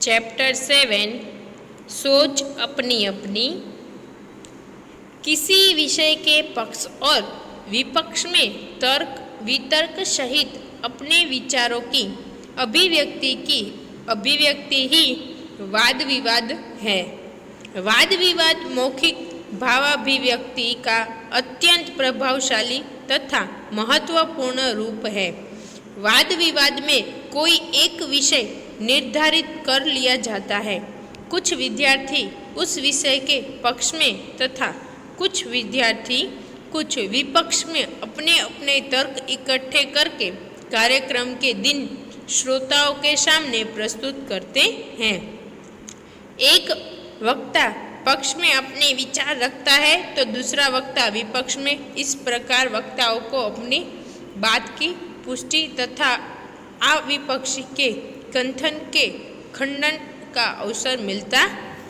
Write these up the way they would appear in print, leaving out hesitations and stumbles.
Chapter 7 सोच अपनी अपनी। किसी विषय के पक्ष और विपक्ष में तर्क वितर्क सहित अपने विचारों की अभिव्यक्ति ही वाद विवाद है। वाद विवाद मौखिक भावाभिव्यक्ति का अत्यंत प्रभावशाली तथा महत्वपूर्ण रूप है। वाद विवाद में कोई एक विषय निर्धारित कर लिया जाता है। कुछ विद्यार्थी उस विषय के पक्ष में तथा कुछ विद्यार्थी कुछ विपक्ष में अपने अपने तर्क इकट्ठे करके कार्यक्रम के दिन श्रोताओं के सामने प्रस्तुत करते हैं। एक वक्ता पक्ष में अपने विचार रखता है तो दूसरा वक्ता विपक्ष में। इस प्रकार वक्ताओं को अपनी बात की पुष्टि तथा अविपक्षी के कथन के खंडन का अवसर मिलता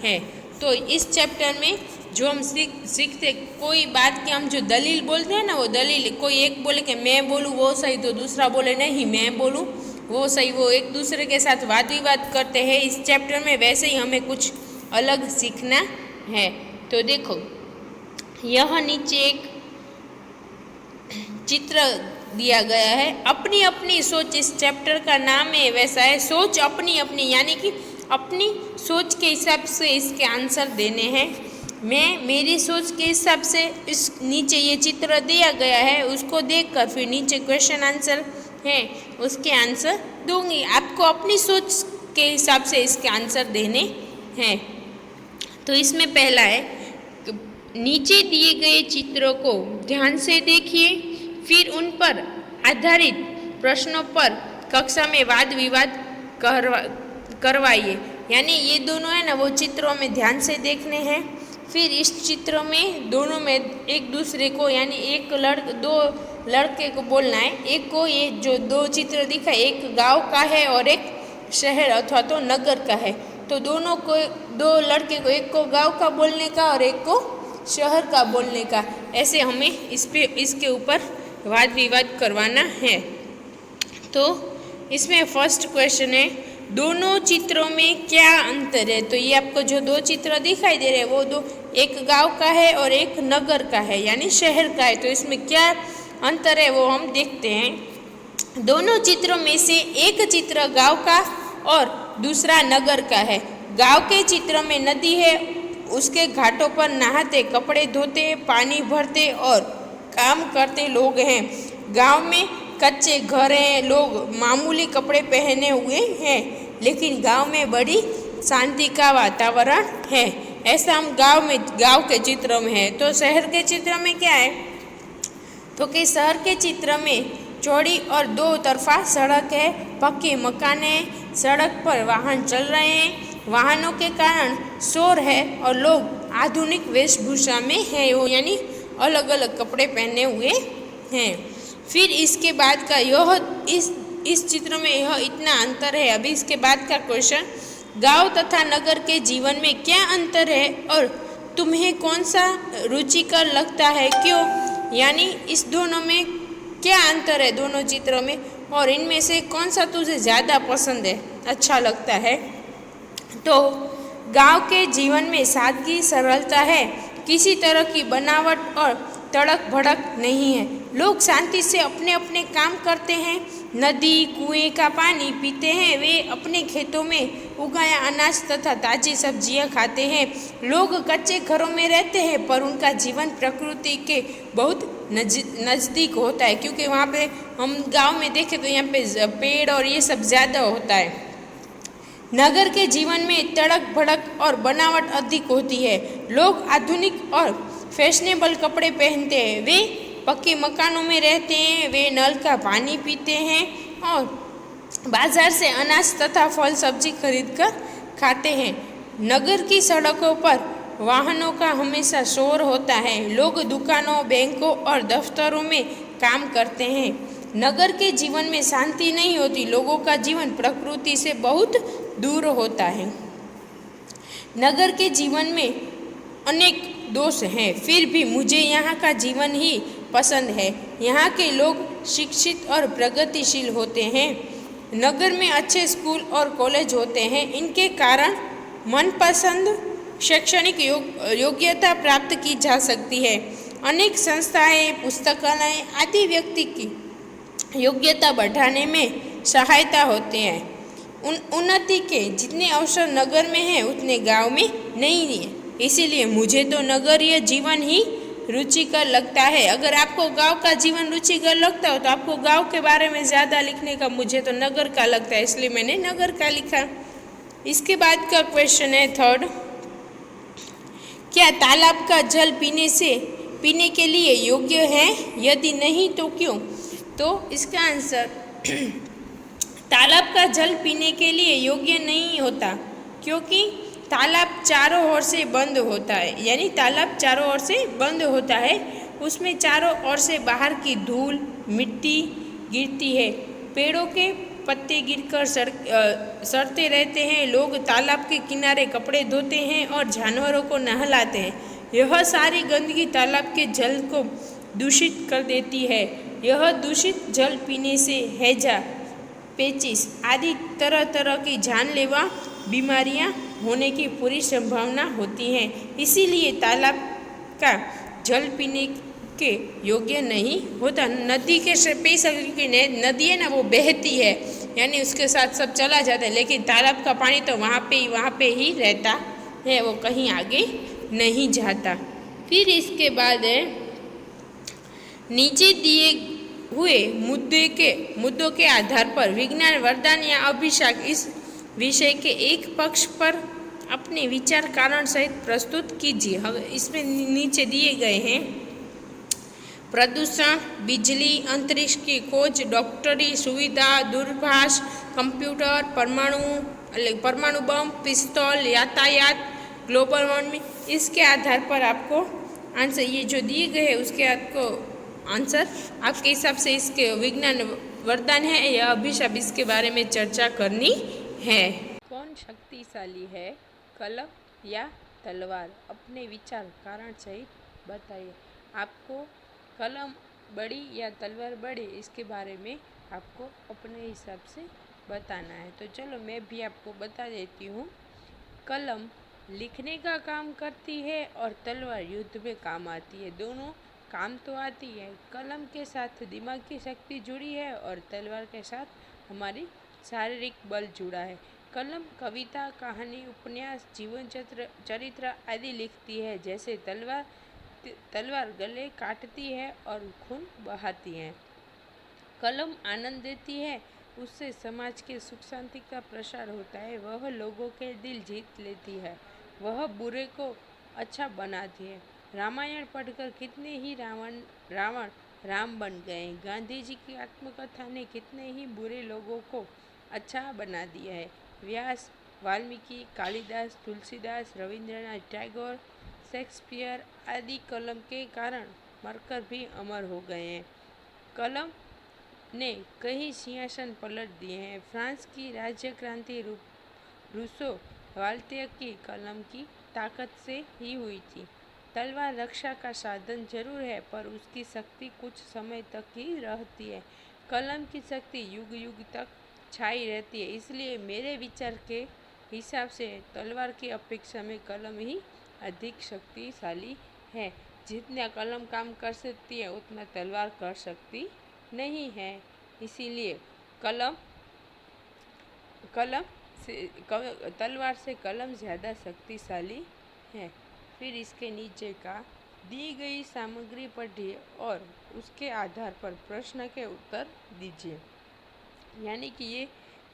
है। तो इस चैप्टर में जो हम सीखते कोई बात की हम जो दलील बोलते हैं ना, वो दलील कोई एक बोले कि मैं बोलूँ वो सही तो दूसरा बोले नहीं मैं बोलूँ वो सही, वो एक दूसरे के साथ वाद विवाद करते हैं। इस चैप्टर में वैसे ही हमें कुछ अलग सीखना है। तो देखो यह नीचे एक चित्र दिया गया है। अपनी अपनी सोच इस चैप्टर का नाम है, वैसा है सोच अपनी अपनी, यानी कि अपनी सोच के हिसाब से इसके आंसर देने हैं। मैं मेरी सोच के हिसाब से इस नीचे ये चित्र दिया गया है उसको देखकर फिर नीचे क्वेश्चन आंसर है उसके आंसर दूंगी। आपको अपनी सोच के हिसाब से इसके आंसर देने हैं। तो इसमें पहला है नीचे दिए गए चित्रों को ध्यान से देखिए, फिर उन पर आधारित प्रश्नों पर कक्षा में वाद विवाद करवाइए। यानी ये दोनों है ना वो चित्रों में ध्यान से देखने हैं। फिर इस चित्रों में दोनों में एक दूसरे को यानी दो लड़के को बोलना है। एक को ये जो दो चित्र दिखा एक गांव का है और एक शहर अथवा तो नगर का है। तो दोनों को दो लड़के को एक को गांव का बोलने का और एक को शहर का बोलने का, ऐसे हमें इसके ऊपर वाद विवाद करवाना है। तो इसमें फर्स्ट क्वेश्चन है दोनों चित्रों में क्या अंतर है। तो ये आपको जो दो चित्र दिखाई दे रहे हैं वो दो एक गांव का है और एक नगर का है यानी शहर का है। तो इसमें क्या अंतर है वो हम देखते हैं। दोनों चित्रों में से एक चित्र गांव का और दूसरा नगर का है। गांव के चित्र में नदी है, उसके घाटों पर नहाते कपड़े धोते पानी भरते और काम करते लोग हैं। गांव में कच्चे घर हैं, लोग मामूली कपड़े पहने हुए हैं, लेकिन गांव में बड़ी शांति का वातावरण है। ऐसा हम गांव के चित्र में है। तो शहर के चित्र में क्या है तो कि शहर के चित्र में चौड़ी और दो तरफा सड़क है, पक्के मकान है, सड़क पर वाहन चल रहे हैं, वाहनों के कारण शोर है और लोग आधुनिक वेशभूषा में है यानी अलग अलग कपड़े पहने हुए हैं। फिर इसके बाद का यह इस चित्र में यह इतना अंतर है। अभी इसके बाद का क्वेश्चन गांव तथा नगर के जीवन में क्या अंतर है और तुम्हें कौन सा रुचिकर लगता है क्यों। यानी इस दोनों में क्या अंतर है दोनों चित्रों में और इनमें से कौन सा तुझे ज़्यादा पसंद है अच्छा लगता है। तो गांव के जीवन में सादगी सरलता है, किसी तरह की बनावट और तड़क भड़क नहीं है। लोग शांति से अपने अपने काम करते हैं, नदी कुएं का पानी पीते हैं, वे अपने खेतों में उगाया अनाज तथा ताज़ी सब्जियां खाते हैं। लोग कच्चे घरों में रहते हैं पर उनका जीवन प्रकृति के बहुत नज़दीक होता है, क्योंकि वहाँ पे हम गांव में देखें तो यहाँ पे पेड़ और ये सब ज़्यादा होता है। नगर के जीवन में तड़क भड़क और बनावट अधिक होती है। लोग आधुनिक और फैशनेबल कपड़े पहनते हैं, वे पक्के मकानों में रहते हैं, वे नल का पानी पीते हैं और बाजार से अनाज तथा फल सब्जी खरीद कर खाते हैं। नगर की सड़कों पर वाहनों का हमेशा शोर होता है। लोग दुकानों बैंकों और दफ्तरों में काम करते हैं। नगर के जीवन में शांति नहीं होती, लोगों का जीवन प्रकृति से बहुत दूर होता है। नगर के जीवन में अनेक दोष हैं, फिर भी मुझे यहाँ का जीवन ही पसंद है। यहाँ के लोग शिक्षित और प्रगतिशील होते हैं। नगर में अच्छे स्कूल और कॉलेज होते हैं। इनके कारण मनपसंद शैक्षणिक योग्यता प्राप्त की जा सकती है। अनेक संस्थाएं, पुस्तकालय आदि व्यक्ति की योग्यता बढ़ाने में सहायता होते हैं। उन्नति के जितने अवसर नगर में हैं उतने गांव में नहीं है। इसीलिए मुझे तो नगरीय जीवन ही रुचिकर लगता है। अगर आपको गांव का जीवन रुचिकर लगता हो तो आपको गांव के बारे में ज़्यादा लिखने का, मुझे तो नगर का लगता है, इसलिए मैंने नगर का लिखा। इसके बाद का क्वेश्चन है थर्ड, क्या तालाब का जल पीने के लिए योग्य है? यदि नहीं तो क्यों? तो इसका आंसर तालाब का जल पीने के लिए योग्य नहीं होता, क्योंकि तालाब चारों ओर से बंद होता है। यानी तालाब चारों ओर से बंद होता है, उसमें चारों ओर से बाहर की धूल मिट्टी गिरती है, पेड़ों के पत्ते गिरकर सड़ते रहते हैं। लोग तालाब के किनारे कपड़े धोते हैं और जानवरों को नहलाते हैं। यह सारी गंदगी तालाब के जल को दूषित कर देती है। यह दूषित जल पीने से हैजा, पेचिश आदि तरह तरह की जानलेवा बीमारियां होने की पूरी संभावना होती है। इसीलिए तालाब का जल पीने के योग्य नहीं होता। नदी के से पी सकती, नदी है ना वो बहती है, यानी उसके साथ सब चला जाता है, लेकिन तालाब का पानी तो वहाँ पे ही रहता है, वो कहीं आगे नहीं जाता। फिर इसके बाद है, नीचे दिए हुए मुद्दों के आधार पर विज्ञान वरदान या अभिशाप इस विषय के एक पक्ष पर अपने विचार कारण सहित प्रस्तुत कीजिए। इसमें नीचे दिए गए हैं, प्रदूषण, बिजली, अंतरिक्ष की खोज, डॉक्टरी सुविधा, दूरभाष, कंप्यूटर, परमाणु बम, पिस्तौल, यातायात, ग्लोबल वार्मिंग। इसके आधार पर आपको आंसर, ये जो दिए गए हैं उसके आपको आंसर आपके हिसाब से इसके विज्ञान वरदान है या अभिशाप, इसके बारे में चर्चा करनी है। कौन शक्तिशाली है, कलम या तलवार? अपने विचार कारण सहित बताइए। आपको कलम बड़ी या तलवार बड़ी, इसके बारे में आपको अपने हिसाब से बताना है। तो चलो मैं भी आपको बता देती हूँ। कलम लिखने का काम करती है और तलवार युद्ध में काम आती है। दोनों काम तो आती है। कलम के साथ दिमाग की शक्ति जुड़ी है और तलवार के साथ हमारी शारीरिक बल जुड़ा है। कलम कविता, कहानी, उपन्यास, जीवन चरित्र आदि लिखती है, जैसे तलवार गले काटती है और खून बहाती है। कलम आनंद देती है, उससे समाज के सुख शांति का प्रसार होता है। वह लोगों के दिल जीत लेती है, वह बुरे को अच्छा बनाती है। रामायण पढ़कर कितने ही रावण राम बन गए। गांधी जी की आत्मकथा ने कितने ही बुरे लोगों को अच्छा बना दिया है। व्यास, वाल्मीकि, कालिदास, तुलसीदास, रविंद्रनाथ टैगोर, शेक्सपियर आदि कलम के कारण मरकर भी अमर हो गए हैं। कलम ने कई सिंहासन पलट दिए हैं। फ्रांस की राज्य क्रांति रूसो वाल्तेयर की कलम की ताकत से ही हुई थी। तलवार रक्षा का साधन जरूर है, पर उसकी शक्ति कुछ समय तक ही रहती है। कलम की शक्ति युग युग तक छाई रहती है। इसलिए मेरे विचार के हिसाब से तलवार की अपेक्षा में कलम ही अधिक शक्तिशाली है। जितना कलम काम कर सकती है उतना तलवार कर सकती नहीं है। इसीलिए तलवार से कलम ज़्यादा शक्तिशाली है। फिर इसके नीचे का दी गई सामग्री पढ़िए और उसके आधार पर प्रश्न के उत्तर दीजिए। यानी कि ये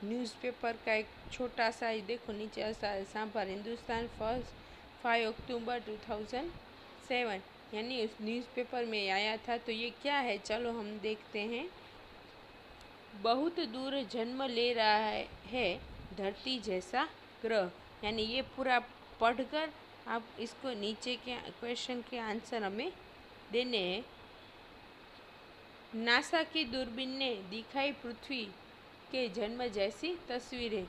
न्यूज़पेपर का एक छोटा सा, देखो नीचे ऐसा पर हिंदुस्तान 5 अक्टूबर 2007, यानी उस न्यूज़पेपर में आया था। तो ये क्या है, चलो हम देखते हैं। बहुत दूर जन्म ले रहा है धरती जैसा ग्रह, यानी ये पूरा पढ़कर आप इसको नीचे के क्वेश्चन के आंसर हमें देने हैं। नासा की दूरबीन ने दिखाई पृथ्वी के जन्म जैसी तस्वीरें।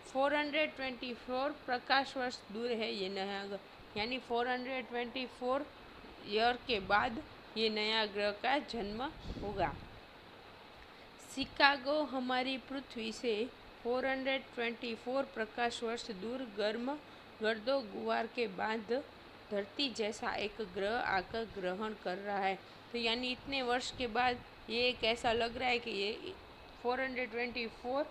424 प्रकाश वर्ष दूर है ये नया ग्रह, यानी 424 ईयर के बाद ये नया ग्रह का जन्म होगा। शिकागो हमारी पृथ्वी से 424 प्रकाश वर्ष दूर गर्दो गुवार के बाद धरती जैसा एक ग्रह आकर ग्रहण कर रहा है। तो यानी इतने वर्ष के बाद ये एक ऐसा लग रहा है कि ये 424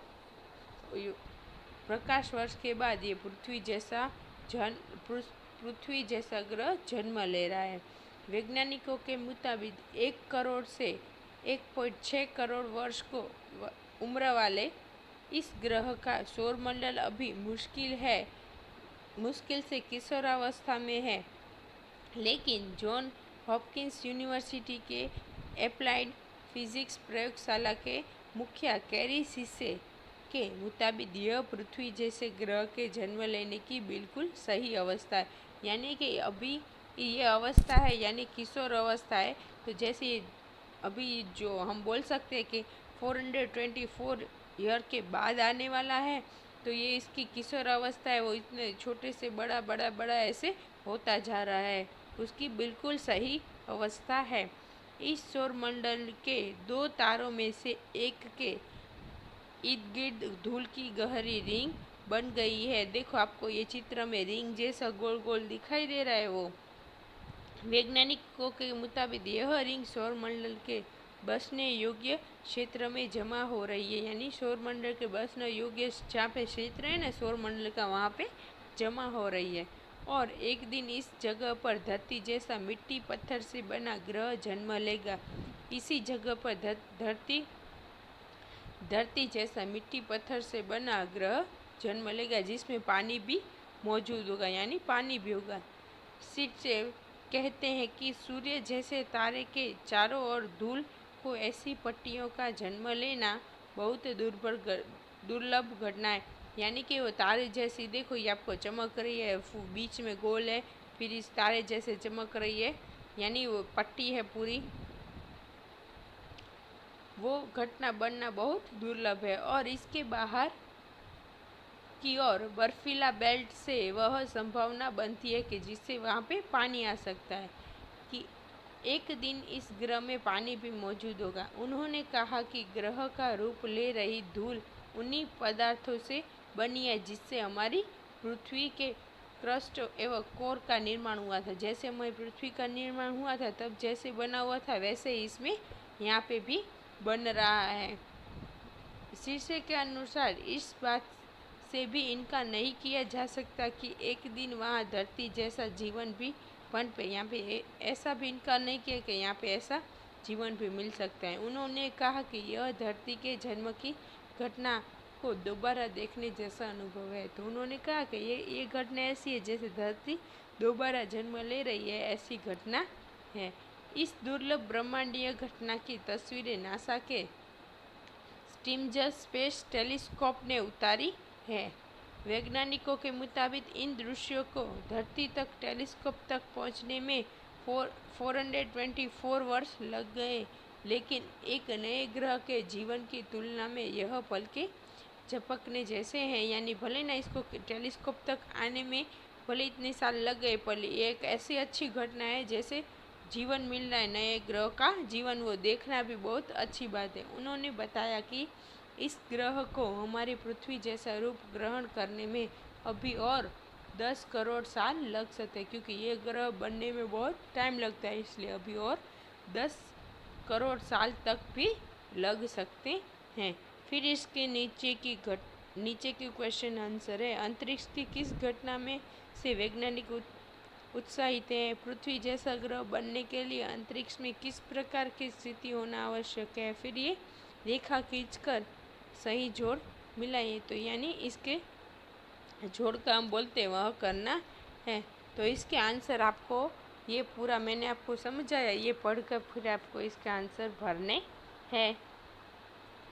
प्रकाश वर्ष के बाद ये पृथ्वी जैसा ग्रह जन्म ले रहा है। वैज्ञानिकों के मुताबिक 1 करोड़ से 1.6 करोड़ वर्ष को उम्र वाले इस ग्रह का सौरमंडल अभी मुश्किल से किशोरावस्था में है, लेकिन जॉन हॉपकिंस यूनिवर्सिटी के एप्लाइड फिजिक्स प्रयोगशाला के मुखिया कैरी सिसे के मुताबिक यह पृथ्वी जैसे ग्रह के जन्म लेने की बिल्कुल सही अवस्था है। यानी कि अभी ये अवस्था है, यानी किशोर अवस्था है। तो जैसे अभी जो हम बोल सकते हैं कि 424 ईयर के बाद आने वाला है, तो ये इसकी किशोर अवस्था है, वो इतने छोटे से बड़ा ऐसे होता जा रहा है, उसकी बिल्कुल सही अवस्था है। इस सौरमंडल के 2 तारों में से एक के इर्द गिर्द धूल की गहरी रिंग बन गई है। देखो आपको ये चित्र में रिंग जैसा गोल गोल दिखाई दे रहा है। वो वैज्ञानिकों के मुताबिक यह रिंग सौरमंडल के बसने योग्य क्षेत्र में जमा हो रही है, यानी सौरमंडल के बसने योग्य जहाँ पे क्षेत्र है ना सौरमंडल का, वहाँ पे जमा हो रही है। और एक दिन इस जगह पर धरती जैसा मिट्टी पत्थर से बना ग्रह जन्म लेगा। इसी जगह पर धरती जैसा मिट्टी पत्थर से बना ग्रह जन्म लेगा, जिसमें पानी भी मौजूद होगा, यानी पानी भी होगा। सिर्से कहते हैं कि सूर्य जैसे तारे के चारों ओर धूल को ऐसी पट्टियों का जन्म लेना बहुत दुर्लभ घटना है। यानी कि वो तारे जैसी, देखो ये आपको चमक रही है, बीच में गोल है, फिर इस तारे जैसे चमक रही है, यानी वो पट्टी है पूरी, वो घटना बनना बहुत दुर्लभ है। और इसके बाहर की ओर बर्फीला बेल्ट से वह संभावना बनती है कि जिससे वहाँ पे पानी आ सकता है, कि एक दिन इस ग्रह में पानी भी मौजूद होगा। उन्होंने कहा कि ग्रह का रूप ले रही धूल उन्हीं पदार्थों से बनी है जिससे हमारी पृथ्वी के क्रस्ट एवं कोर का निर्माण हुआ था। जैसे हमारी पृथ्वी का निर्माण हुआ था तब जैसे बना हुआ था, वैसे ही इसमें यहाँ पे भी बन रहा है। शीर्षक के अनुसार इस बात से भी इनकार नहीं किया जा सकता कि एक दिन वहाँ धरती जैसा जीवन भी पनपे। यहाँ पे ऐसा भी इनकार नहीं किया कि यहाँ पे ऐसा जीवन भी मिल सकता है। उन्होंने कहा कि यह धरती के जन्म की घटना को दोबारा देखने जैसा अनुभव है। तो उन्होंने कहा कि ये घटना ऐसी है जैसे धरती दोबारा जन्म ले रही है, ऐसी घटना है। इस दुर्लभ ब्रह्मांडीय घटना की तस्वीरें नासा के स्टिमजस स्पेस टेलीस्कोप ने उतारी है। वैज्ञानिकों के मुताबिक इन दृश्यों को धरती तक टेलीस्कोप तक पहुंचने में 424 वर्ष लग गए, लेकिन एक नए ग्रह के जीवन की तुलना में यह पल के झपकने जैसे हैं। यानी भले ना इसको टेलीस्कोप तक आने में भले इतने साल लग गए, पर ये एक ऐसी अच्छी घटना है जैसे जीवन मिल रहा है, नए ग्रह का जीवन, वो देखना भी बहुत अच्छी बात है। उन्होंने बताया कि इस ग्रह को हमारी पृथ्वी जैसा रूप ग्रहण करने में अभी और 10 करोड़ साल लग सकते हैं, क्योंकि ये ग्रह बनने में बहुत टाइम लगता है, इसलिए अभी और 10 करोड़ साल तक भी लग सकते हैं। फिर इसके नीचे की क्वेश्चन आंसर है, अंतरिक्ष की किस घटना में से वैज्ञानिक उत्साहित हैं? पृथ्वी जैसा ग्रह बनने के लिए अंतरिक्ष में किस प्रकार की स्थिति होना आवश्यक है? फिर ये रेखा खींचकर सही जोड़ मिलाइए। तो यानी इसके जोड़ का हम बोलते हैं वह करना है। तो इसके आंसर आपको ये पूरा मैंने आपको समझाया, ये पढ़कर फिर आपको इसका आंसर भरने हैं।